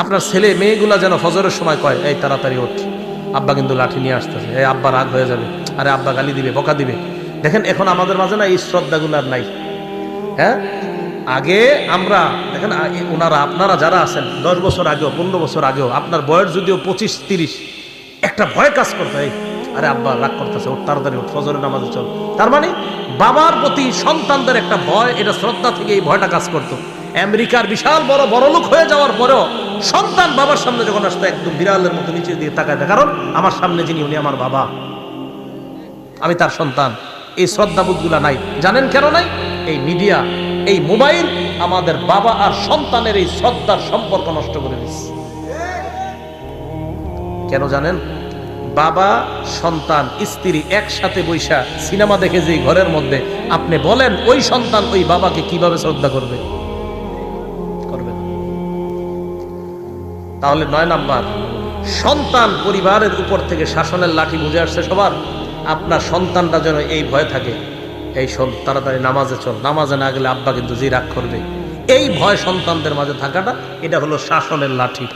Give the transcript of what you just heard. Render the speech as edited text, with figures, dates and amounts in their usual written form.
আপনার ছেলে মেয়েগুলা যেন ফজরের সময় কয়, এই তাড়াতাড়ি ওঠ, আব্বা কিন্তু লাঠি নিয়ে আসতেছে, এই আব্বা রাগ হয়ে যাবে, আরে আব্বা গালি দিবে, বকা দিবে। দেখেন এখন আমাদের মাঝে না এই শ্রদ্ধাগুলো আর নাই। হ্যাঁ, আগে আমরা দেখেন ওনারা আপনারা যারা আছেন 10 বছর আগেও 15 বছর আগেও আপনার বয়স যদিও 25-30, একটা ভয় কাজ করতো, এই আরে আব্বা রাগ করতেছে, ওর তাড়াতাড়ি ওঠ, ফজরের নামাজে চল। তার মানে বাবার প্রতি সন্তানদের একটা ভয়, এটা শ্রদ্ধা থেকে এই ভয়টা কাজ করতো। আমেরিকার বিশাল বড় বড়লোক হয়ে যাওয়ার পরেও সন্তান বাবার সামনে যখন আসতো একদম বিড়ালের মতো নিচে দিয়ে তাকায়, কারণ আমার সামনে যিনি উনি আমার বাবা, আমি তার সন্তান। এই শ্রদ্ধাবোধগুলা নাই। জানেন কেন নাই? এই মিডিয়া, এই মোবাইল আমাদের বাবা আর সন্তানের এই শ্রদ্ধার সম্পর্ক নষ্ট করে দিচ্ছে। কেন জানেন? বাবা সন্তান স্ত্রী একসাথে বৈশা সিনেমা দেখে যে ঘরের মধ্যে, আপনি বলেন ওই সন্তান ওই বাবাকে কিভাবে শ্রদ্ধা করবে? করবে না। তাহলে 9 নাম্বার, সন্তান পরিবারের উপর থেকে শাসনের লাঠি বুঝে আসছে সবার। আপনার সন্তানটা যেন এই ভয় থাকে, এই শোন তাড়াতাড়ি নামাজে চল, নামাজে না গেলে আব্বা কিন্তু জি রাগ করবে। এই ভয় সন্তানদের মাঝে থাকাটা, এটা হলো শাসনের লাঠি।